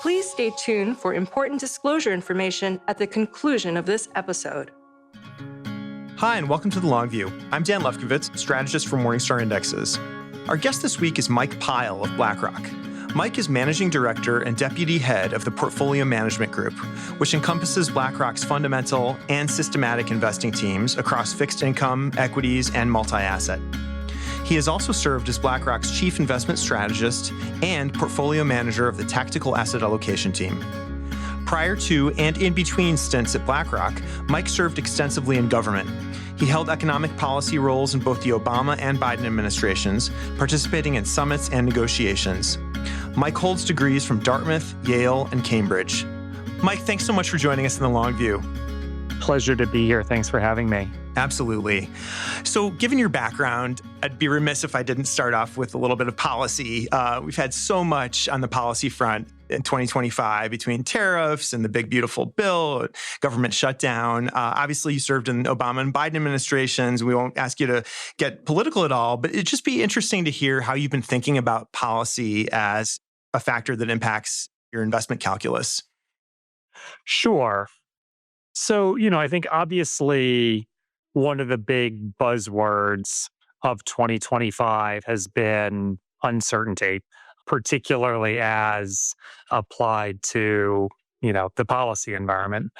Please stay tuned for important disclosure information at the conclusion of this episode. Hi, and welcome to The Long View. I'm Dan Lefkowitz, strategist for Morningstar Indexes. Our guest this week is Mike Pyle of BlackRock. Mike is managing director and deputy head of the Portfolio Management Group, which encompasses BlackRock's fundamental and systematic investing teams across fixed income, equities, and multi-asset. He has also served as BlackRock's chief investment strategist and portfolio manager of the tactical asset allocation team. Prior to and in between stints at BlackRock, Mike served extensively in government. He held economic policy roles in both the Obama and Biden administrations, participating in summits and negotiations. Mike holds degrees from Dartmouth, Yale, and Cambridge. Mike, thanks so much for joining us in The Long View. Pleasure to be here. Thanks for having me. Absolutely. So given your background, I'd be remiss if I didn't start off with a little bit of policy. We've had so much on the policy front in 2025 between tariffs and the big, beautiful bill, government shutdown. Obviously, you served in Obama and Biden administrations. We won't ask you to get political at all, but it'd just be interesting to hear how you've been thinking about policy as a factor that impacts your investment calculus. Sure. So, I think obviously one of the big buzzwords of 2025 has been uncertainty, particularly as applied to, the policy environment.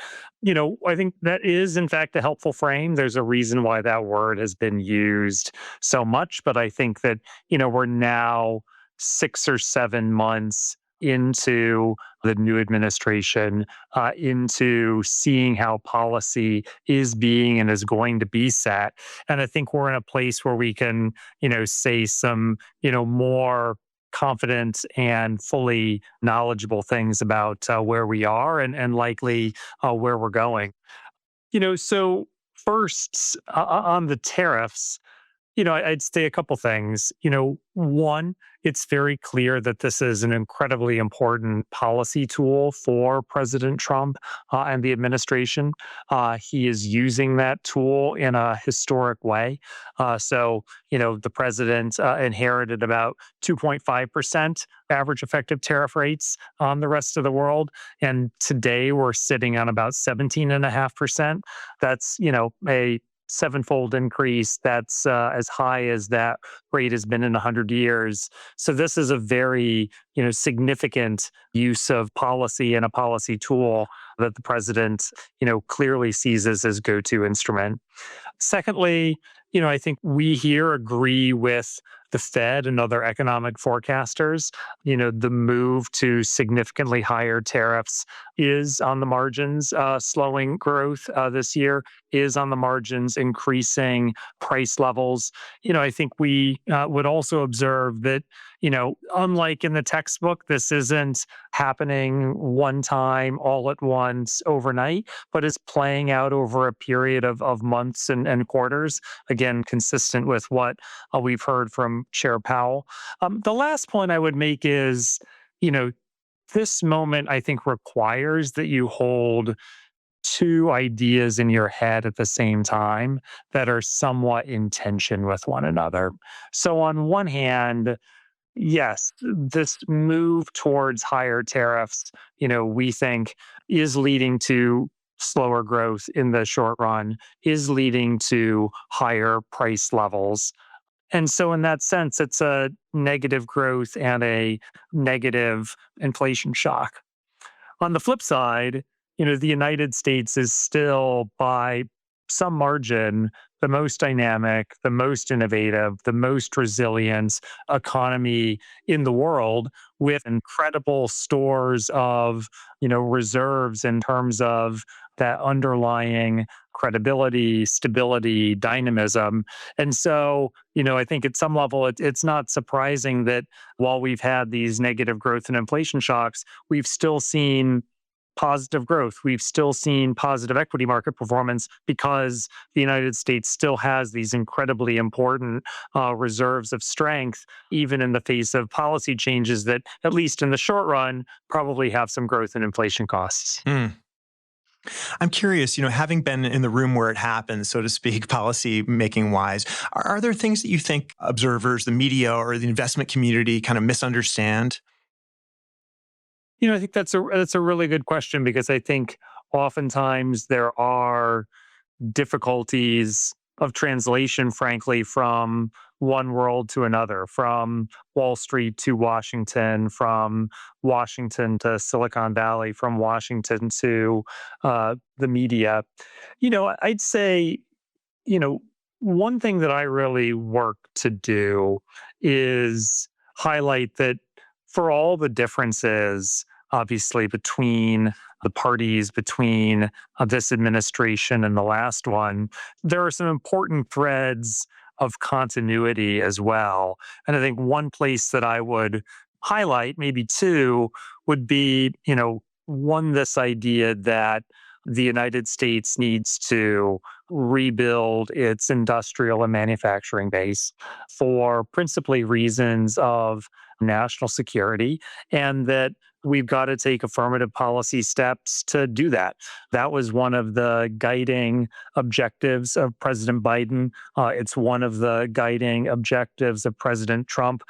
I think that is, in fact, a helpful frame. There's a reason why that word has been used so much, but I think that, we're now 6 or 7 months into the new administration, into seeing how policy is being and is going to be set. And I think we're in a place where we can, say some, more confident and fully knowledgeable things about where we are and likely where we're going. So first, on the tariffs, I'd say a couple things. One, it's very clear that this is an incredibly important policy tool for President Trump and the administration. He is using that tool in a historic way. So, the president inherited about 2.5% average effective tariff rates on the rest of the world. And today we're sitting on about 17.5%. That's, a sevenfold increase. That's as high as that rate has been in 100 years. So this is a very, significant use of policy and a policy tool that the president, clearly sees as his go-to instrument. Secondly, I think we here agree with the Fed and other economic forecasters. The move to significantly higher tariffs is on the margins slowing growth this year, is on the margins increasing price levels. I think we would also observe that, unlike in the textbook, this isn't happening one time, all at once, overnight, but is playing out over a period of months and quarters, again, consistent with what we've heard from Chair Powell. The last point I would make is, this moment, I think, requires that you hold two ideas in your head at the same time that are somewhat in tension with one another. So on one hand, yes, this move towards higher tariffs, we think is leading to slower growth in the short run, is leading to higher price levels. And so in that sense, it's a negative growth and a negative inflation shock. On the flip side, the United States is still by some margin the most dynamic, the most innovative, the most resilient economy in the world, with incredible stores of, reserves in terms of that underlying credibility, stability, dynamism. And so, I think at some level, it's not surprising that while we've had these negative growth and inflation shocks, we've still seen positive growth. We've still seen positive equity market performance because the United States still has these incredibly important reserves of strength, even in the face of policy changes that, at least in the short run, probably have some growth and inflation costs. I'm curious, having been in the room where it happens, so to speak, policy making wise, are there things that you think observers, the media, or the investment community kind of misunderstand? I think that's a really good question because I think oftentimes there are difficulties of translation, frankly, from one world to another, from Wall Street to Washington, from Washington to Silicon Valley, from Washington to the media. I'd say, you know, one thing that I really work to do is highlight that for all the differences, obviously, between the parties, between this administration and the last one, there are some important threads of continuity as well. And I think one place that I would highlight, maybe two, would be, one, this idea that the United States needs to rebuild its industrial and manufacturing base for principally reasons of national security, and that we've got to take affirmative policy steps to do that. That was one of the guiding objectives of President Biden. It's one of the guiding objectives of President Trump.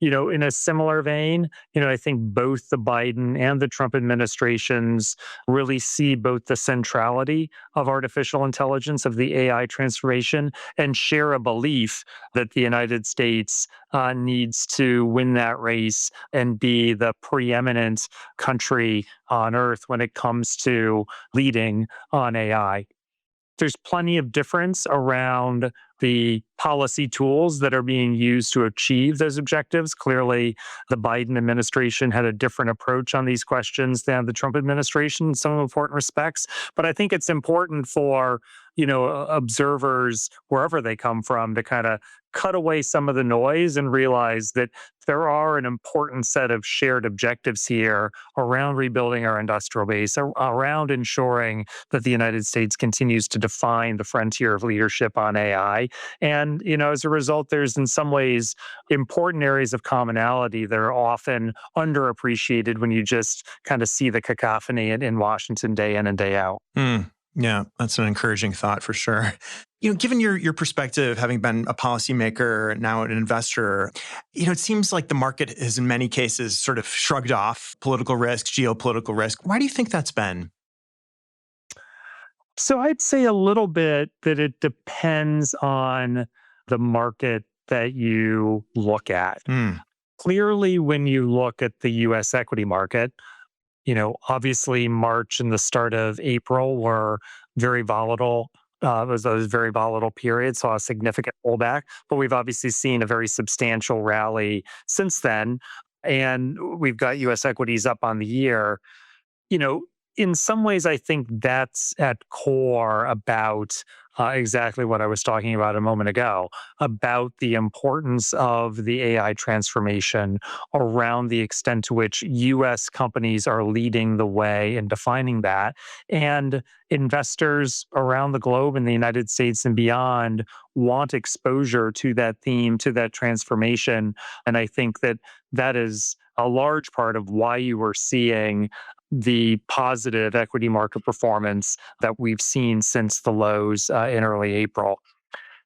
In a similar vein, I think both the Biden and the Trump administrations really see both the centrality of artificial intelligence, of the AI transformation, and share a belief that the United States needs to win that race and be the preeminent country on earth when it comes to leading on AI. There's plenty of difference around the policy tools that are being used to achieve those objectives. Clearly, the Biden administration had a different approach on these questions than the Trump administration in some important respects. But I think it's important for, observers, wherever they come from, to kind of cut away some of the noise and realize that there are an important set of shared objectives here around rebuilding our industrial base, around ensuring that the United States continues to define the frontier of leadership on AI. And, as a result, there's in some ways important areas of commonality that are often underappreciated when you just kind of see the cacophony in Washington day in and day out. Yeah, that's an encouraging thought for sure. Given your perspective, having been a policymaker, now an investor, it seems like the market has in many cases sort of shrugged off political risk, geopolitical risk. Why do you think that's been? So I'd say a little bit that it depends on the market that you look at. Clearly, when you look at the US equity market, obviously March and the start of April were very volatile. It was those very volatile periods, saw a significant pullback, but we've obviously seen a very substantial rally since then. And we've got US equities up on the year. You know, in some ways, I think that's at core about exactly what I was talking about a moment ago, about the importance of the AI transformation, around the extent to which US companies are leading the way in defining that. And investors around the globe in the United States and beyond want exposure to that theme, to that transformation. And I think that that is a large part of why you were seeing the positive equity market performance that we've seen since the lows in early April.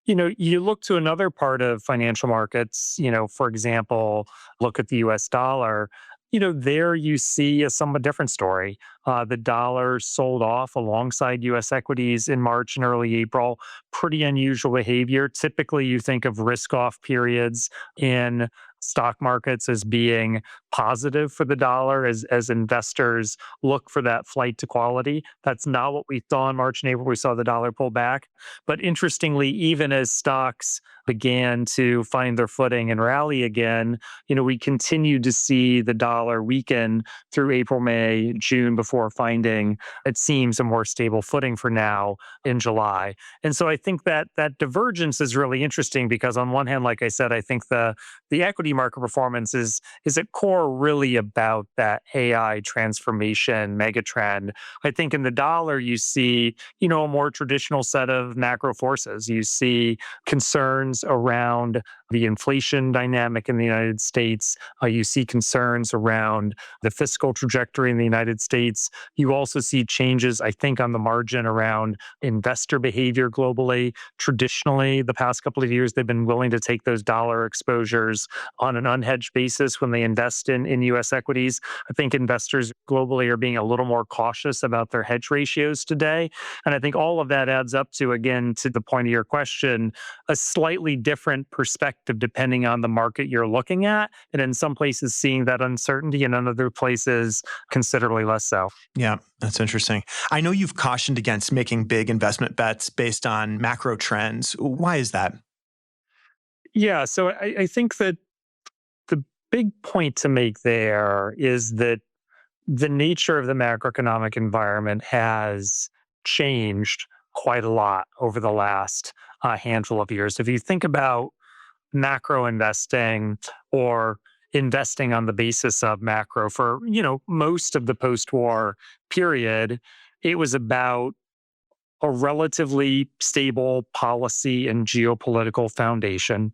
You look to another part of financial markets, for example, look at the US dollar. There you see a somewhat different story. The dollar sold off alongside US equities in March and early April. Pretty unusual behavior. Typically, you think of risk off periods in stock markets as being positive for the dollar as investors look for that flight to quality. That's not what we saw in March and April. We saw the dollar pull back. But interestingly, even as stocks began to find their footing and rally again, we continued to see the dollar weaken through April, May, June before finding, it seems, a more stable footing for now in July. And so I think that divergence is really interesting because on one hand, like I said, I think the equity market performance is at core really about that AI transformation megatrend. I think in the dollar, you see, a more traditional set of macro forces. You see concerns around the inflation dynamic in the United States. You see concerns around the fiscal trajectory in the United States. You also see changes, I think, on the margin around investor behavior globally. Traditionally, the past couple of years, they've been willing to take those dollar exposures on an unhedged basis when they invest in US equities. I think investors globally are being a little more cautious about their hedge ratios today. And I think all of that adds up to, again, to the point of your question, a slightly different perspective depending on the market you're looking at. And in some places, seeing that uncertainty, and in other places, considerably less so. Yeah, that's interesting. I know you've cautioned against making big investment bets based on macro trends. Why is that? Yeah, so I think that the big point to make there is that the nature of the macroeconomic environment has changed quite a lot over the last handful of years. If you think about macro investing or investing on the basis of macro for, most of the post-war period, it was about a relatively stable policy and geopolitical foundation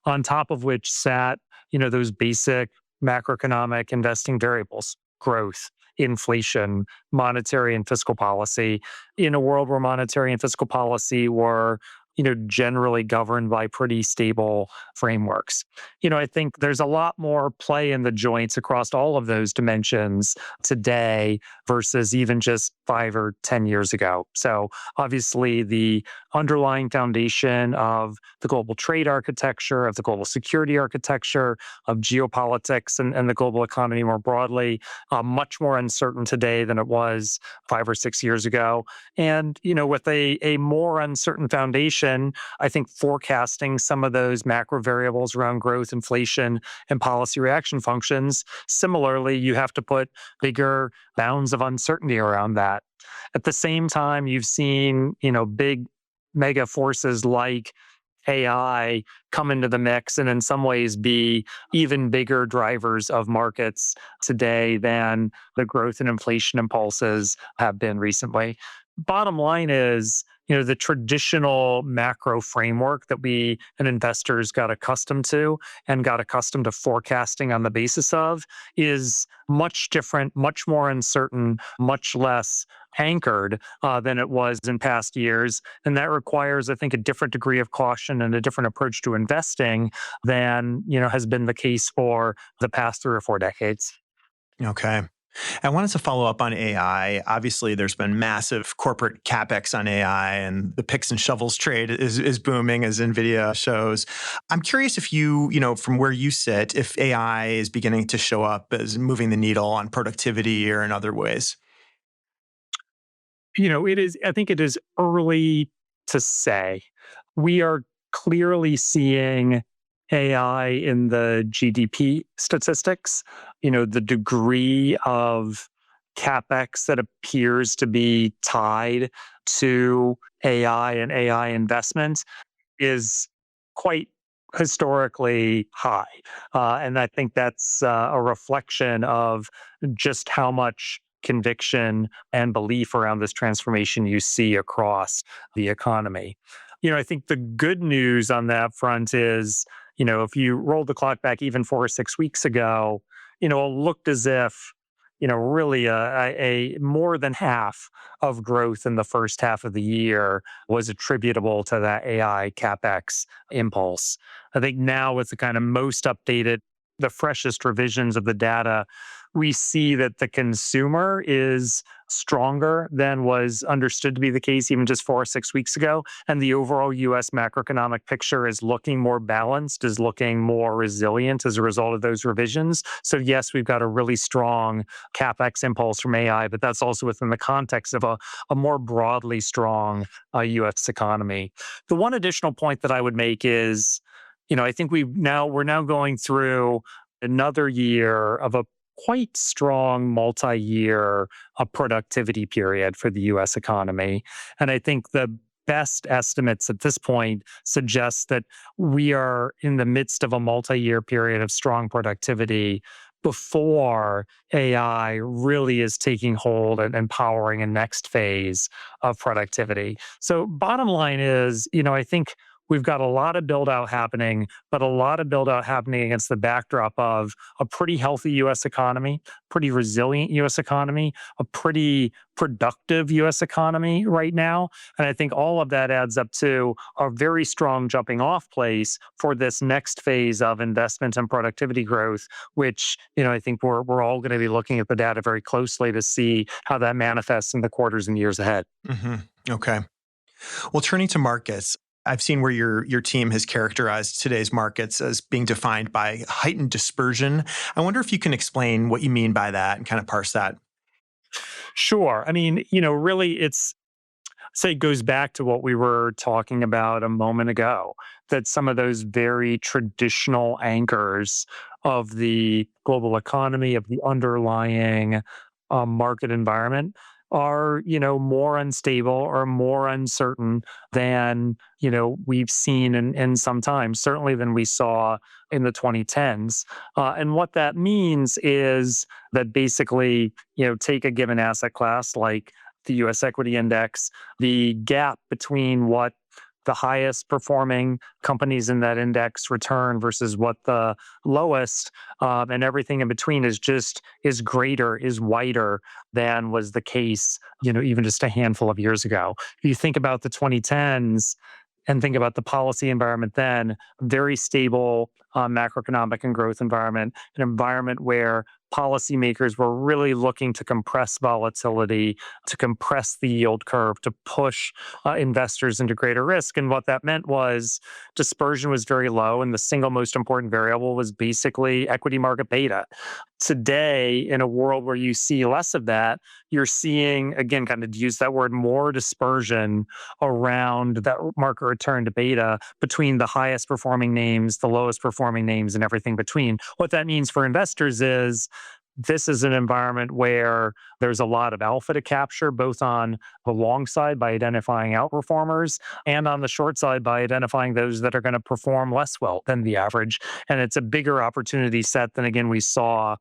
on top of which sat, those basic macroeconomic investing variables, growth, inflation, monetary and fiscal policy, in a world where monetary and fiscal policy were generally governed by pretty stable frameworks. I think there's a lot more play in the joints across all of those dimensions today versus even just 5 or 10 years ago. So obviously the underlying foundation of the global trade architecture, of the global security architecture, of geopolitics and the global economy more broadly, much more uncertain today than it was 5 or 6 years ago. And, with a more uncertain foundation, I think forecasting some of those macro variables around growth, inflation, and policy reaction functions, similarly, you have to put bigger bounds of uncertainty around that. At the same time, you've seen, big mega forces like AI come into the mix and in some ways be even bigger drivers of markets today than the growth and inflation impulses have been recently. Bottom line is, the traditional macro framework that we and investors got accustomed to and got accustomed to forecasting on the basis of is much different, much more uncertain, much less anchored than it was in past years. And that requires, I think, a different degree of caution and a different approach to investing than, has been the case for the past 3 or 4 decades. Okay. I wanted to follow up on AI. Obviously, there's been massive corporate capex on AI, and the picks and shovels trade is booming, as NVIDIA shows. I'm curious if from where you sit, if AI is beginning to show up as moving the needle on productivity or in other ways. I think it is early to say. We are clearly seeing AI in the GDP statistics, the degree of capex that appears to be tied to AI and AI investment is quite historically high. And I think that's a reflection of just how much conviction and belief around this transformation you see across the economy. I think the good news on that front is, if you roll the clock back even 4 or 6 weeks ago, it looked as if, really a more than half of growth in the first half of the year was attributable to that AI capex impulse. I think now with the kind of most updated, the freshest revisions of the data, we see that the consumer is stronger than was understood to be the case even just 4 or 6 weeks ago. And the overall US macroeconomic picture is looking more balanced, is looking more resilient as a result of those revisions. So yes, we've got a really strong CapEx impulse from AI, but that's also within the context of a more broadly strong US economy. The one additional point that I would make is, I think we're now going through another year of a quite strong multi-year productivity period for the US economy. And I think the best estimates at this point suggest that we are in the midst of a multi-year period of strong productivity before AI really is taking hold and powering a next phase of productivity. So bottom line is, I think we've got a lot of build out happening, but a lot of build out happening against the backdrop of a pretty healthy US economy, pretty resilient US economy, a pretty productive US economy right now. And I think all of that adds up to a very strong jumping off place for this next phase of investment and productivity growth, which, I think we're all going to be looking at the data very closely to see how that manifests in the quarters and years ahead. Hmm. Okay. Well, turning to markets, I've seen where your team has characterized today's markets as being defined by heightened dispersion. I wonder if you can explain what you mean by that and kind of parse that. Sure. I mean, really say it goes back to what we were talking about a moment ago, that some of those very traditional anchors of the global economy, of the underlying market environment are, more unstable or more uncertain than, we've seen in some time, certainly than we saw in the 2010s. And what that means is that basically, take a given asset class like the US equity index, the gap between what the highest performing companies in that index return versus what the lowest and everything in between is greater, is wider than was the case, even just a handful of years ago. If you think about the 2010s and think about the policy environment then, very stable macroeconomic and growth environment, an environment where policymakers were really looking to compress volatility, to compress the yield curve, to push investors into greater risk. And what that meant was dispersion was very low, and the single most important variable was basically equity market beta. Today, in a world where you see less of that, you're seeing, again, kind of use that word, more dispersion around that market return to beta between the highest performing names, the lowest performing names, and everything between. What that means for investors is this is an environment where there's a lot of alpha to capture, both on the long side by identifying outperformers and on the short side by identifying those that are going to perform less well than the average. And it's a bigger opportunity set than, again, we saw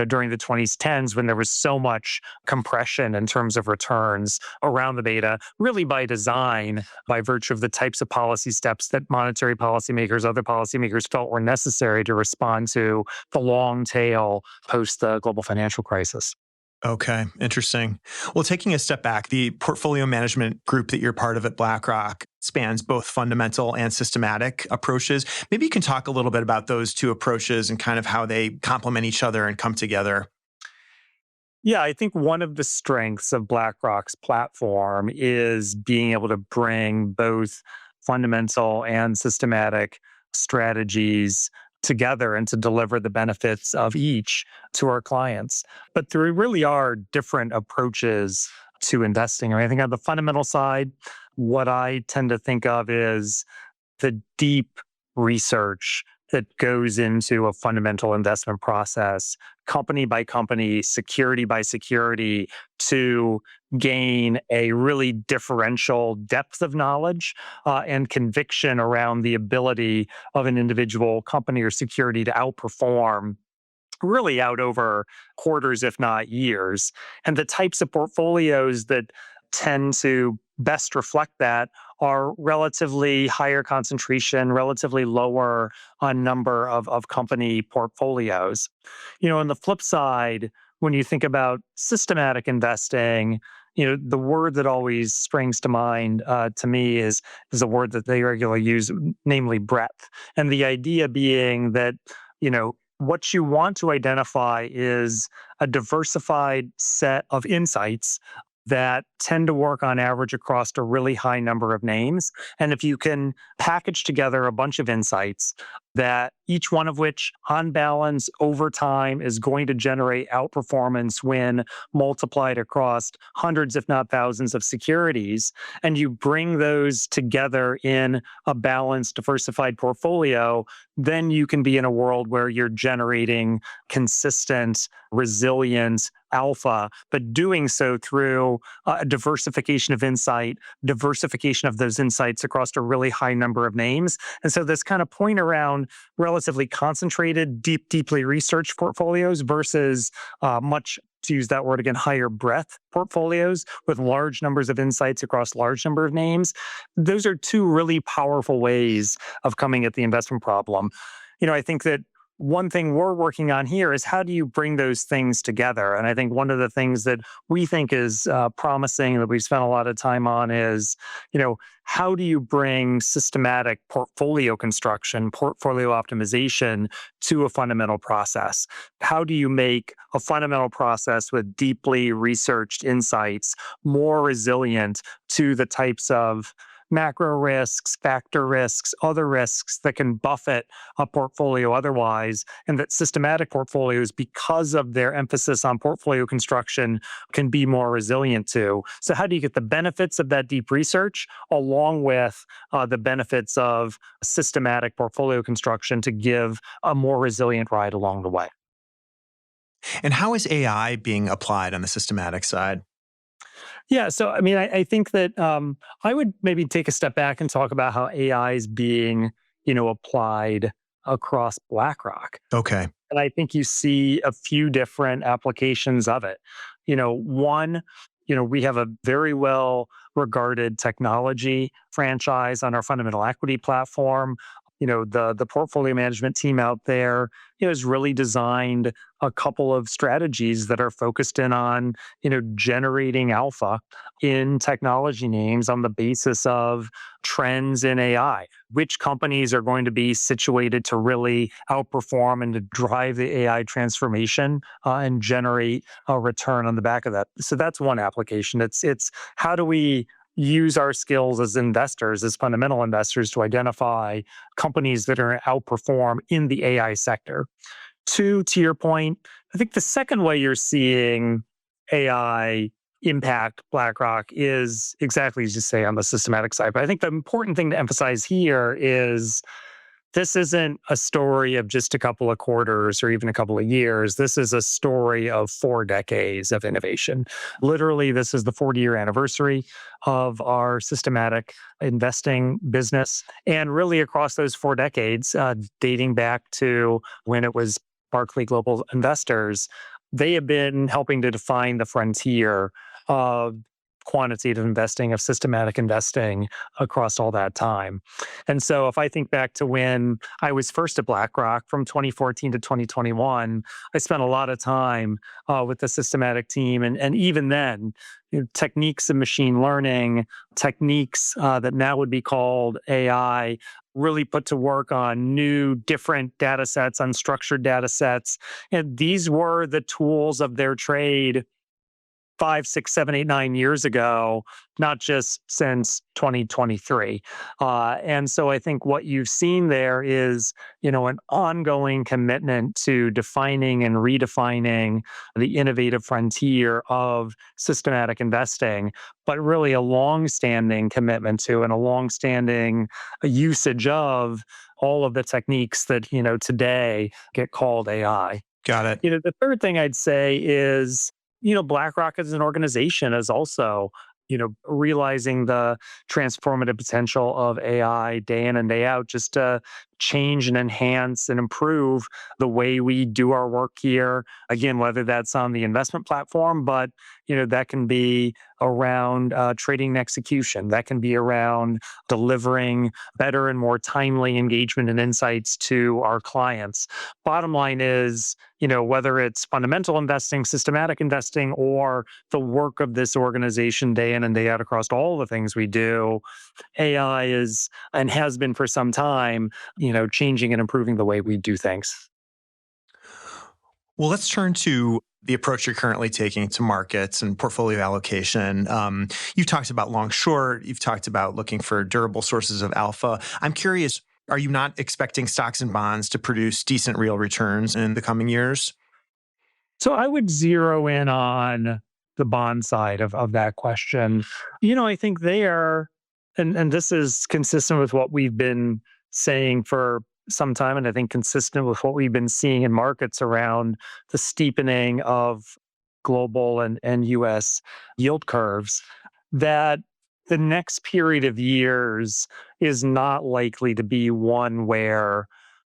during the 2010s when there was so much compression in terms of returns around the beta, really by design, by virtue of the types of policy steps that monetary policymakers, other policymakers felt were necessary to respond to the long tail post the global financial crisis. Okay, interesting. Well, taking a step back, the portfolio management group that you're part of at BlackRock spans both fundamental and systematic approaches. Maybe you can talk a little bit about those two approaches and kind of how they complement each other and come together. Yeah, I think one of the strengths of BlackRock's platform is being able to bring both fundamental and systematic strategies together and to deliver the benefits of each to our clients. But there really are different approaches to investing. I think on the fundamental side, what I tend to think of is the deep research that goes into a fundamental investment process, company by company, security by security, to gain a really differential depth of knowledge and conviction around the ability of an individual company or security to outperform really out over quarters, if not years. And the types of portfolios that tend to best reflect that are relatively higher concentration, relatively lower on number of company portfolios. On the flip side, when you think about systematic investing, the word that always springs to mind to me is a word that they regularly use, namely breadth. And the idea being that, what you want to identify is a diversified set of insights that tend to work on average across a really high number of names. And if you can package together a bunch of insights that each one of which on balance over time is going to generate outperformance when multiplied across hundreds, if not thousands of securities, and you bring those together in a balanced, diversified portfolio, then you can be in a world where you're generating consistent, resilient alpha, but doing so through a diversification of insight, diversification of those insights across a really high number of names. And so this kind of point around relatively concentrated, deeply researched portfolios versus much to use that word again, higher breadth portfolios with large numbers of insights across large number of names. Those are two really powerful ways of coming at the investment problem. I think that one thing we're working on here is how do you bring those things together? And I think one of the things that we think is promising that we've spent a lot of time on is, how do you bring systematic portfolio construction, portfolio optimization to a fundamental process? How do you make a fundamental process with deeply researched insights more resilient to the types of macro risks, factor risks, other risks that can buffet a portfolio otherwise, and that systematic portfolios, because of their emphasis on portfolio construction, can be more resilient to. So, how do you get the benefits of that deep research along with the benefits of systematic portfolio construction to give a more resilient ride along the way? And how is AI being applied on the systematic side? Yeah, so I mean, I think that I would maybe take a step back and talk about how AI is being, applied across BlackRock. Okay. And I think you see a few different applications of it. One, we have a very well regarded technology franchise on our fundamental equity platform. The portfolio management team out there, has really designed a couple of strategies that are focused in on, generating alpha in technology names on the basis of trends in AI. Which companies are going to be situated to really outperform and to drive the AI transformation and generate a return on the back of that. So that's one application. It's how do we use our skills as investors, as fundamental investors, to identify companies that are outperform in the AI sector. Two, to your point, I think the second way you're seeing AI impact BlackRock is exactly as you say on the systematic side. But I think the important thing to emphasize here is this isn't a story of just a couple of quarters or even a couple of years. This is a story of 4 decades of innovation. Literally, this is the 40-year anniversary of our systematic investing business. And really, across those 4 decades, dating back to when it was Barclay Global Investors, they have been helping to define the frontier of quantitative investing, of systematic investing across all that time. And so if I think back to when I was first at BlackRock from 2014 to 2021, I spent a lot of time with the systematic team. And even then, techniques of machine learning, techniques that now would be called AI, really put to work on new, different data sets, unstructured data sets. And these were the tools of their trade 5, 6, 7, 8, 9 years ago, not just since 2023. And so I think what you've seen there is, an ongoing commitment to defining and redefining the innovative frontier of systematic investing, but really a longstanding commitment to and a longstanding usage of all of the techniques that, today get called AI. Got it. The third thing I'd say is, BlackRock as an organization is also, realizing the transformative potential of AI day in and day out, just to change and enhance and improve the way we do our work here. Again, whether that's on the investment platform, but that can be around trading and execution. That can be around delivering better and more timely engagement and insights to our clients. Bottom line is, whether it's fundamental investing, systematic investing, or the work of this organization day in and day out across all the things we do, AI is and has been for some time, changing and improving the way we do things. Well, let's turn to the approach you're currently taking to markets and portfolio allocation. You've talked about long short. You've talked about looking for durable sources of alpha. I'm curious, are you not expecting stocks and bonds to produce decent real returns in the coming years? So I would zero in on the bond side of that question. I think they are, and this is consistent with what we've been saying for some time, and I think consistent with what we've been seeing in markets around the steepening of global and US yield curves, that the next period of years is not likely to be one where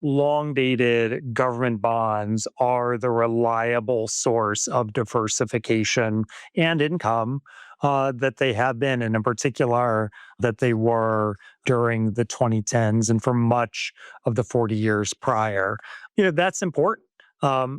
long dated government bonds are the reliable source of diversification and income that they have been, and in particular, that they were during the 2010s and for much of the 40 years prior. That's important.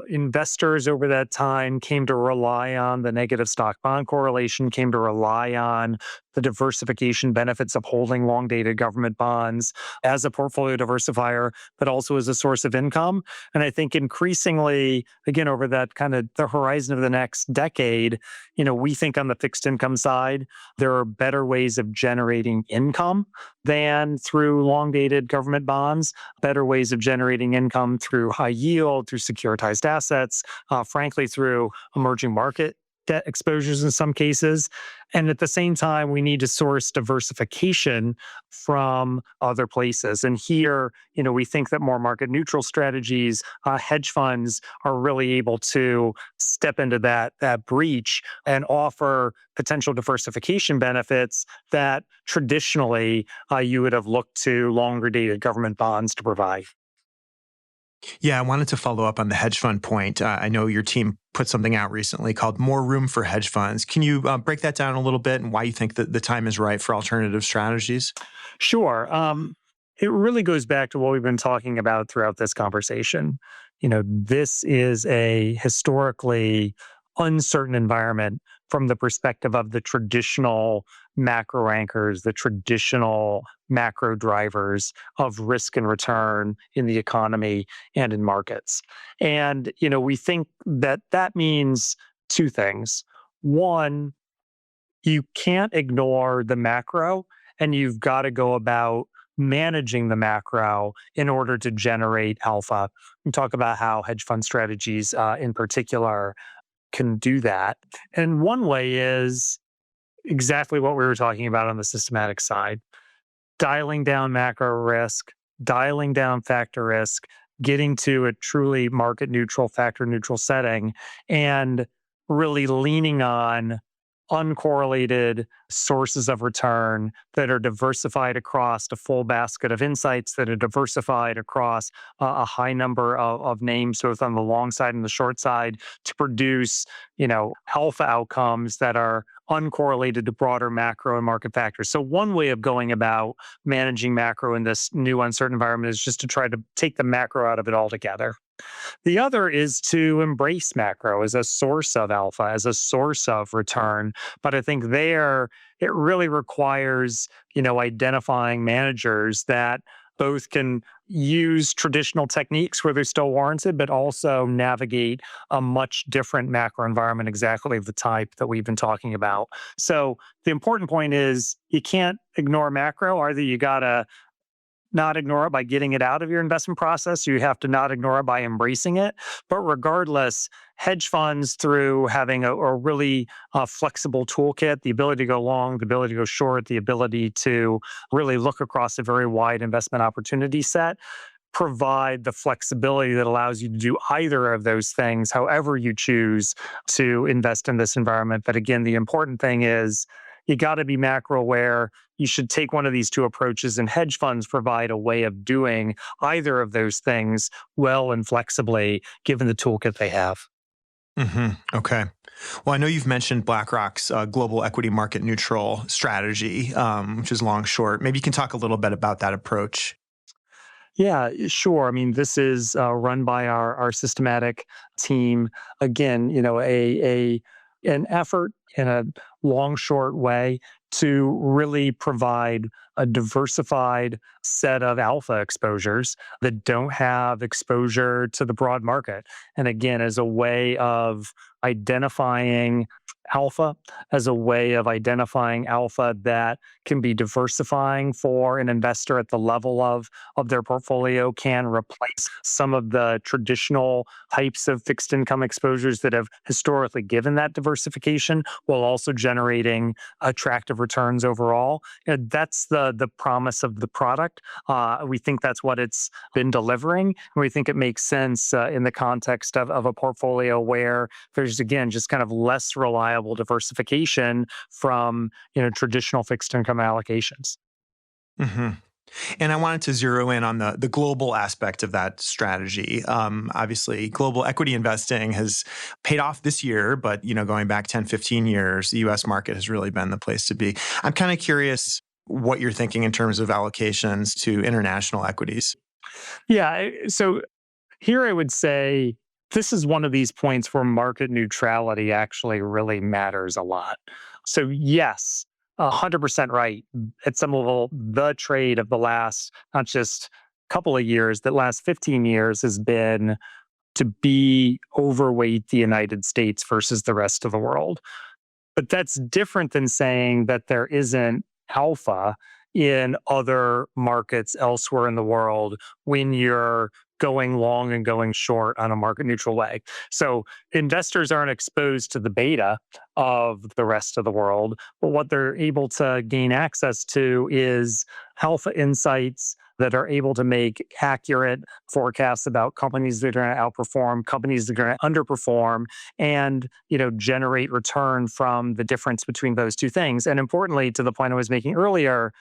Investors over that time came to rely on the negative stock bond correlation, came to rely on the diversification benefits of holding long dated government bonds as a portfolio diversifier, but also as a source of income. And I think increasingly, again, over that kind of the horizon of the next decade, we think on the fixed income side, there are better ways of generating income than through long dated government bonds, better ways of generating income through high yield, through securitized assets, frankly, through emerging market debt exposures in some cases. And at the same time, we need to source diversification from other places. And here, we think that more market neutral strategies, hedge funds are really able to step into that breach and offer potential diversification benefits that traditionally you would have looked to longer dated government bonds to provide. Yeah, I wanted to follow up on the hedge fund point. I know your team put something out recently called More Room for Hedge Funds. Can you break that down a little bit and why you think that the time is right for alternative strategies? Sure. It really goes back to what we've been talking about throughout this conversation. This is a historically uncertain environment from the perspective of the traditional macro anchors, the traditional macro drivers of risk and return in the economy and in markets. And, we think that that means two things. One, you can't ignore the macro, and you've got to go about managing the macro in order to generate alpha. We talk about how hedge fund strategies in particular can do that. And one way is exactly what we were talking about on the systematic side, dialing down macro risk, dialing down factor risk, getting to a truly market neutral, factor neutral setting, and really leaning on uncorrelated sources of return that are diversified across a full basket of insights, that are diversified across a high number of names, both on the long side and the short side, to produce, alpha outcomes that are uncorrelated to broader macro and market factors. So one way of going about managing macro in this new uncertain environment is just to try to take the macro out of it altogether. The other is to embrace macro as a source of alpha, as a source of return. But I think there it really requires, identifying managers that both can use traditional techniques where they're still warranted, but also navigate a much different macro environment, exactly of the type that we've been talking about. So the important point is you can't ignore macro. Either you got to not ignore it by getting it out of your investment process. You have to not ignore it by embracing it. But regardless, hedge funds, through having a really flexible toolkit, the ability to go long, the ability to go short, the ability to really look across a very wide investment opportunity set, provide the flexibility that allows you to do either of those things, however you choose to invest in this environment. But again, the important thing is you got to be macro aware. You should take one of these two approaches, and hedge funds provide a way of doing either of those things well and flexibly, given the toolkit they have. Okay. Well, I know you've mentioned BlackRock's global equity market neutral strategy, which is long short. Maybe you can talk a little bit about that approach. Yeah, sure. I mean, this is run by our systematic team. Again, an effort in a long, short way to really provide a diversified set of alpha exposures that don't have exposure to the broad market. And again, as a way of identifying alpha, as a way of identifying alpha that can be diversifying for an investor at the level of their portfolio, can replace some of the traditional types of fixed income exposures that have historically given that diversification, while also generating attractive returns overall. And that's the promise of the product. We think that's what it's been delivering. And we think it makes sense in the context of a portfolio where there's, again, just kind of less reliable diversification from traditional fixed income allocations. hmm And I wanted to zero in on the global aspect of that strategy. Obviously, global equity investing has paid off this year, but going back 10, 15 years, the US market has really been the place to be. I'm kind of curious what you're thinking in terms of allocations to international equities. Yeah. So here I would say this is one of these points where market neutrality actually really matters a lot. So, yes, 100% right. At some level, the trade of the last, not just couple of years, that last 15 years has been to be overweight the United States versus the rest of the world. But that's different than saying that there isn't alpha in other markets elsewhere in the world when you're going long and going short on a market neutral way. So investors aren't exposed to the beta of the rest of the world, but what they're able to gain access to is alpha insights that are able to make accurate forecasts about companies that are going to outperform, companies that are going to underperform, and generate return from the difference between those two things. And importantly, to the point I was making earlier,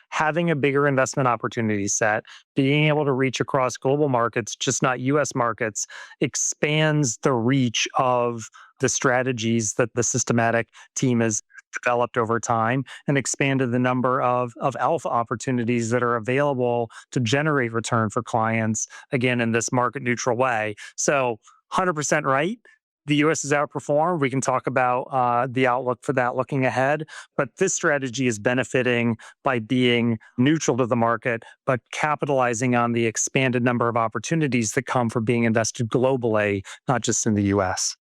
having a bigger investment opportunity set, being able to reach across global markets, just not US markets, expands the reach of the strategies that the systematic team has developed over time and expanded the number of alpha opportunities that are available to generate return for clients, again, in this market neutral way. So 100% right. The US has outperformed. We can talk about the outlook for that looking ahead. But this strategy is benefiting by being neutral to the market, but capitalizing on the expanded number of opportunities that come from being invested globally, not just in the US.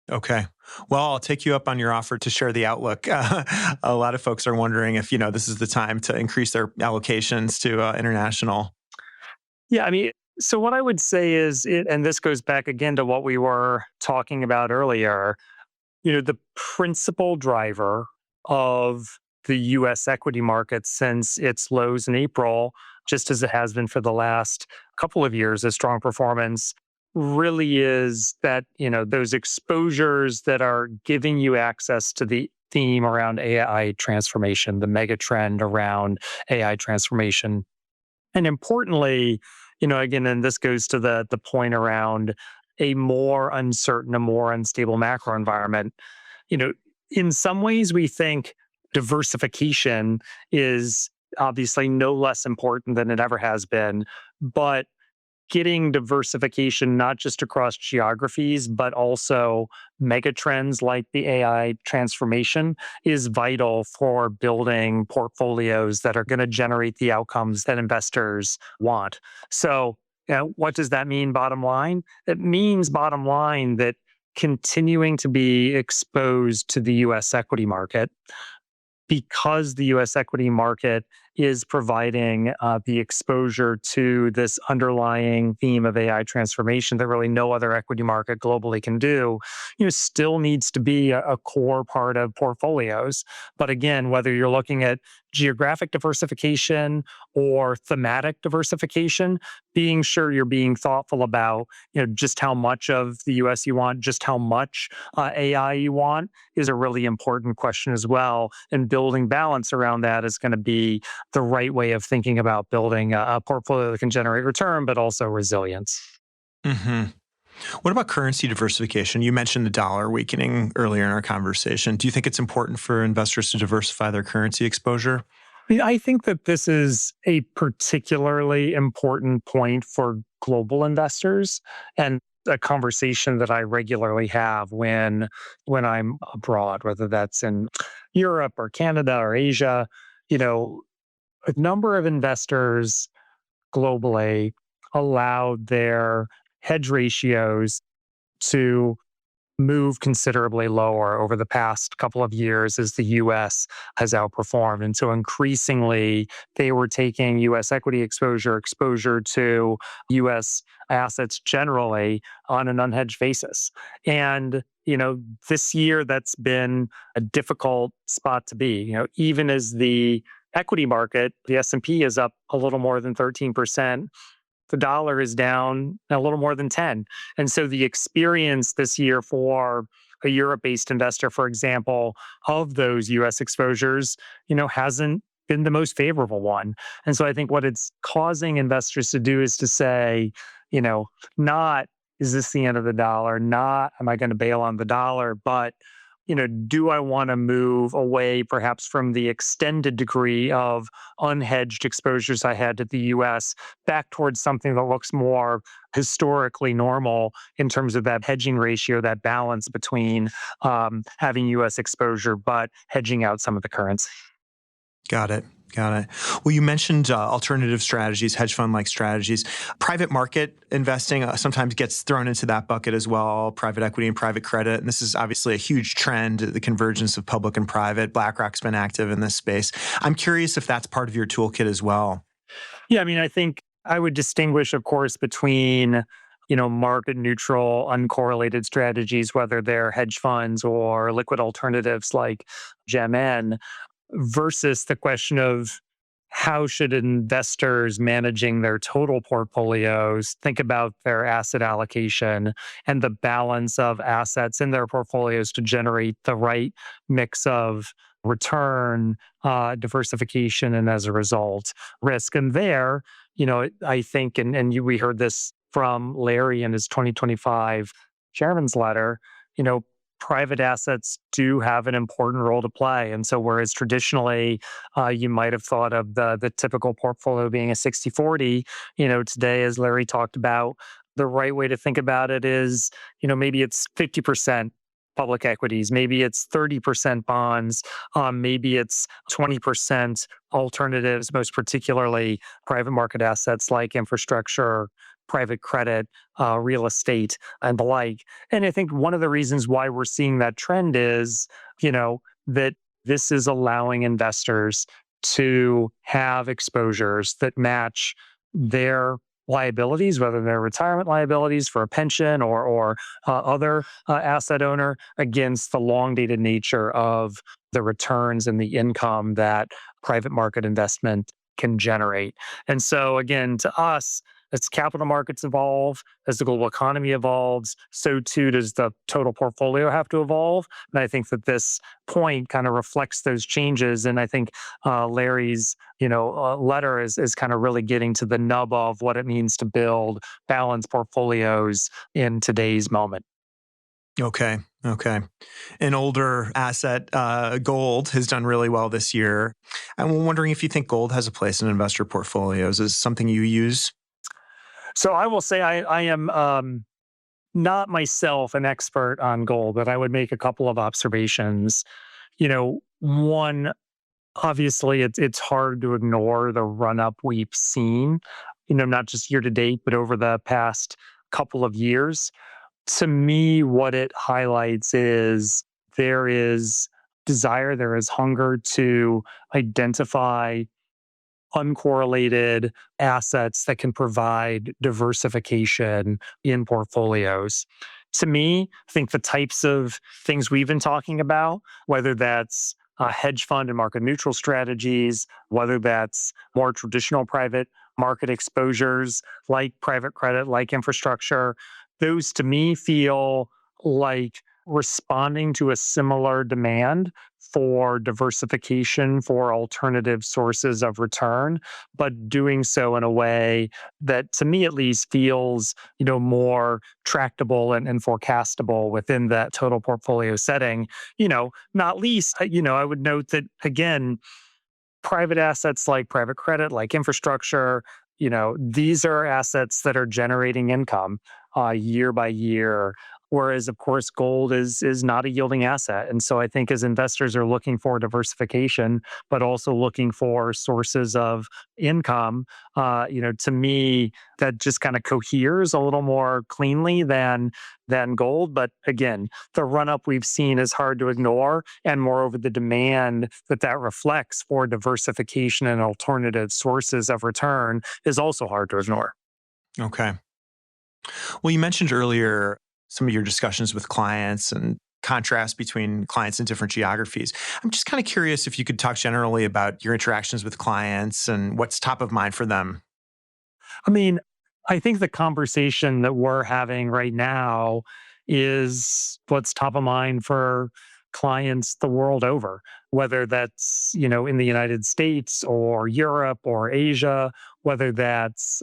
Okay. Well, I'll take you up on your offer to share the outlook. A lot of folks are wondering if, this is the time to increase their allocations to international. Yeah, I mean, so what I would say is, and this goes back again to what we were talking about earlier, the principal driver of the US equity market since its lows in April, just as it has been for the last couple of years, a strong performance really is that, those exposures that are giving you access to the theme around AI transformation, the mega trend around AI transformation. And importantly, again, and this goes to the point around a more uncertain, a more unstable macro environment. You know, in some ways, we think diversification is obviously no less important than it ever has been, but getting diversification not just across geographies, but also megatrends like the AI transformation is vital for building portfolios that are going to generate the outcomes that investors want. So, what does that mean, bottom line? It means, bottom line, that continuing to be exposed to the US equity market because the US equity market is providing the exposure to this underlying theme of AI transformation that really no other equity market globally can do, still needs to be a core part of portfolios. But again, whether you're looking at geographic diversification or thematic diversification, being sure you're being thoughtful about, just how much of the US you want, just how much AI you want is a really important question as well. And building balance around that is going to be the right way of thinking about building a portfolio that can generate return, but also resilience. Hmm. What about currency diversification? You mentioned the dollar weakening earlier in our conversation. Do you think it's important for investors to diversify their currency exposure? I think that this is a particularly important point for global investors and a conversation that I regularly have when I'm abroad, whether that's in Europe or Canada or Asia. A number of investors globally allowed their hedge ratios to move considerably lower over the past couple of years as the US has outperformed. And so increasingly, they were taking US equity exposure to US assets generally on an unhedged basis. And, this year that's been a difficult spot to be. Even as the equity market, the S&P is up a little more than 13%. The dollar is down a little more than 10. And so the experience this year for a Europe-based investor, for example, of those US exposures, hasn't been the most favorable one. And so I think what it's causing investors to do is to say, you know, not is this the end of the dollar? Not am I going to bail on the dollar? But, do I want to move away perhaps from the extended degree of unhedged exposures I had to the US back towards something that looks more historically normal in terms of that hedging ratio, that balance between having US exposure, but hedging out some of the currency. Got it. Got it. Well, you mentioned alternative strategies, hedge fund like strategies. Private market investing sometimes gets thrown into that bucket as well, private equity and private credit. And this is obviously a huge trend, the convergence of public and private. BlackRock's been active in this space. I'm curious if that's part of your toolkit as well. Yeah, I mean, I think I would distinguish, of course, between market neutral, uncorrelated strategies, whether they're hedge funds or liquid alternatives like GEMN, versus the question of how should investors managing their total portfolios think about their asset allocation and the balance of assets in their portfolios to generate the right mix of return, diversification, and as a result, risk. And there, I think, we heard this from Larry in his 2025 chairman's letter, you know, private assets do have an important role to play. And so, whereas traditionally you might have thought of the typical portfolio being a 60-40, today, as Larry talked about, the right way to think about it is, maybe it's 50% public equities, maybe it's 30% bonds, maybe it's 20% alternatives, most particularly private market assets like infrastructure, private credit, real estate, and the like. And I think one of the reasons why we're seeing that trend is, that this is allowing investors to have exposures that match their liabilities, whether they're retirement liabilities for a pension or other asset owner, against the long dated nature of the returns and the income that private market investment can generate. And so, again, to us, as capital markets evolve, as the global economy evolves, so too does the total portfolio have to evolve. And I think that this point kind of reflects those changes. And I think Larry's, letter is kind of really getting to the nub of what it means to build balanced portfolios in today's moment. Okay. Okay. An older asset, gold, has done really well this year. I'm wondering if you think gold has a place in investor portfolios. Is it something you use? So I will say I am not myself an expert on gold, but I would make a couple of observations. One, obviously, it's hard to ignore the run up we've seen, not just year to date, but over the past couple of years. To me, what it highlights is there is desire, there is hunger to identify uncorrelated assets that can provide diversification in portfolios. To me, I think the types of things we've been talking about, whether that's hedge fund and market neutral strategies, whether that's more traditional private market exposures like private credit, like infrastructure, those to me feel like responding to a similar demand for diversification, for alternative sources of return, but doing so in a way that, to me at least, feels more tractable and forecastable within that total portfolio setting. Not least, I would note that, again, private assets like private credit, like infrastructure, these are assets that are generating income year by year. Whereas, of course, gold is not a yielding asset. And so I think as investors are looking for diversification, but also looking for sources of income, to me, that just kind of coheres a little more cleanly than gold. But again, the run up we've seen is hard to ignore. And moreover, the demand that reflects for diversification and alternative sources of return is also hard to ignore. Okay. Well, you mentioned earlier some of your discussions with clients and contrast between clients in different geographies. I'm just kind of curious if you could talk generally about your interactions with clients and what's top of mind for them. I mean, I think the conversation that we're having right now is what's top of mind for clients the world over, whether that's, in the United States or Europe or Asia, whether that's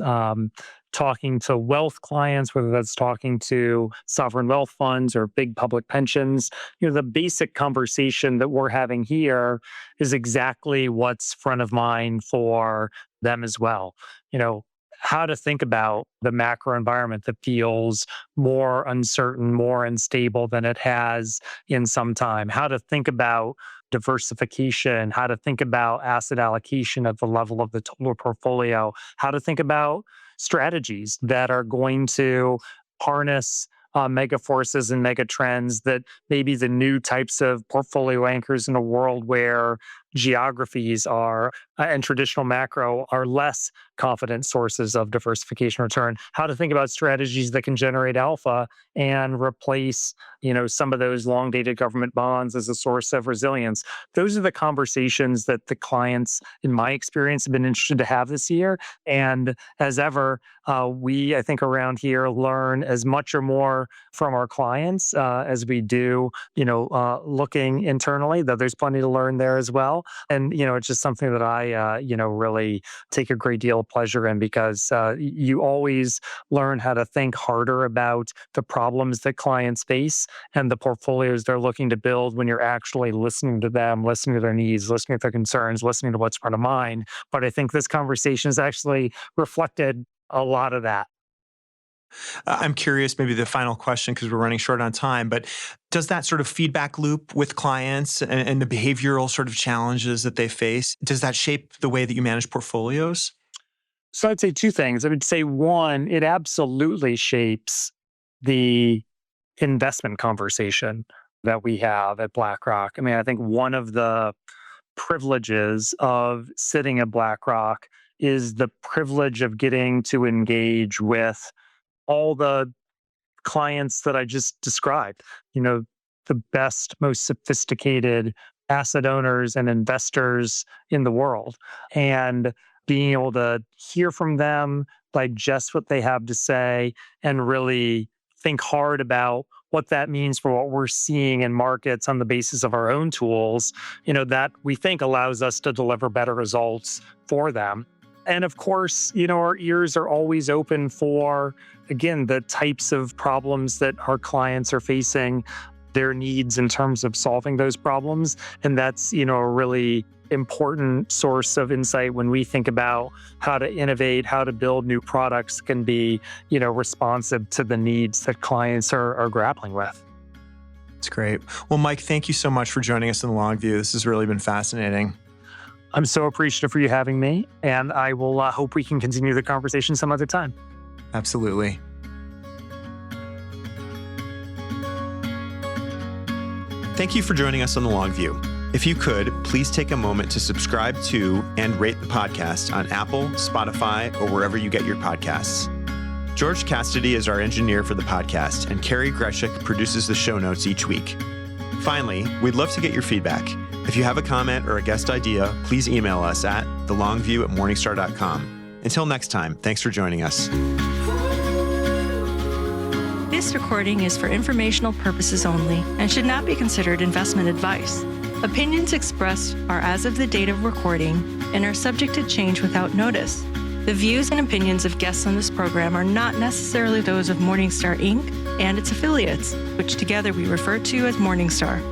talking to wealth clients, whether that's talking to sovereign wealth funds or big public pensions. The basic conversation that we're having here is exactly what's front of mind for them as well. How to think about the macro environment that feels more uncertain, more unstable than it has in some time. How to think about diversification, how to think about asset allocation at the level of the total portfolio, how to think about strategies that are going to harness mega forces and mega trends that maybe the new types of portfolio anchors in a world where geographies are and traditional macro are less confident sources of diversification return. How to think about strategies that can generate alpha and replace, some of those long dated government bonds as a source of resilience. Those are the conversations that the clients, in my experience, have been interested to have this year. And as ever, we, I think, around here learn as much or more from our clients as we do, looking internally, though there's plenty to learn there as well. And, it's just something that I, really take a great deal of pleasure in because you always learn how to think harder about the problems that clients face and the portfolios they're looking to build when you're actually listening to them, listening to their needs, listening to their concerns, listening to what's front of mind. But I think this conversation has actually reflected a lot of that. I'm curious, maybe the final question, because we're running short on time, but does that sort of feedback loop with clients and the behavioral sort of challenges that they face, does that shape the way that you manage portfolios? So I'd say two things. I would say one, it absolutely shapes the investment conversation that we have at BlackRock. I mean, I think one of the privileges of sitting at BlackRock is the privilege of getting to engage with all the clients that I just described, the best, most sophisticated asset owners and investors in the world. And being able to hear from them, digest what they have to say, and really think hard about what that means for what we're seeing in markets on the basis of our own tools, that we think allows us to deliver better results for them. And of course, our ears are always open for, again, the types of problems that our clients are facing, their needs in terms of solving those problems. And that's, a really important source of insight when we think about how to innovate, how to build new products can be, responsive to the needs that clients are grappling with. That's great. Well, Mike, thank you so much for joining us in the Long View. This has really been fascinating. I'm so appreciative for you having me, and I will hope we can continue the conversation some other time. Absolutely. Thank you for joining us on The Long View. If you could, please take a moment to subscribe to and rate the podcast on Apple, Spotify, or wherever you get your podcasts. George Cassidy is our engineer for the podcast, and Carrie Greshik produces the show notes each week. Finally, we'd love to get your feedback. If you have a comment or a guest idea, please email us at thelongview@morningstar.com. Until next time, thanks for joining us. This recording is for informational purposes only and should not be considered investment advice. Opinions expressed are as of the date of recording and are subject to change without notice. The views and opinions of guests on this program are not necessarily those of Morningstar, Inc. and its affiliates, which together we refer to as Morningstar.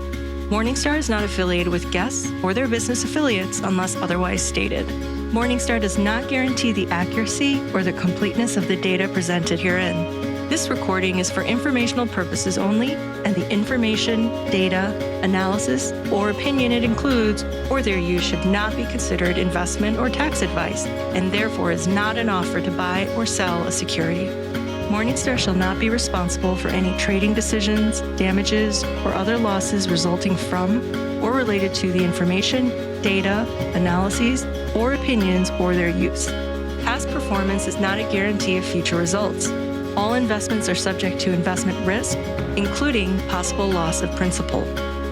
Morningstar is not affiliated with guests or their business affiliates unless otherwise stated. Morningstar does not guarantee the accuracy or the completeness of the data presented herein. This recording is for informational purposes only, and the information, data, analysis, or opinion it includes or their use should not be considered investment or tax advice, and therefore is not an offer to buy or sell a security. Morningstar shall not be responsible for any trading decisions, damages, or other losses resulting from or related to the information, data, analyses, or opinions or their use. Past performance is not a guarantee of future results. All investments are subject to investment risk, including possible loss of principal.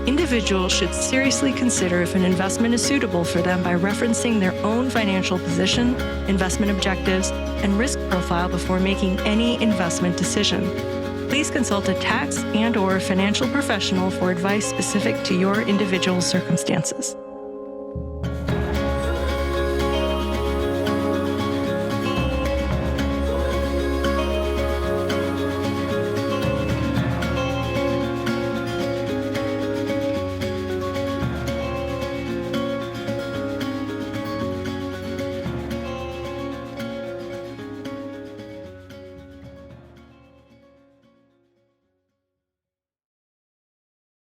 Individuals should seriously consider if an investment is suitable for them by referencing their own financial position, investment objectives, and risk profile before making any investment decision. Please consult a tax and/or financial professional for advice specific to your individual circumstances.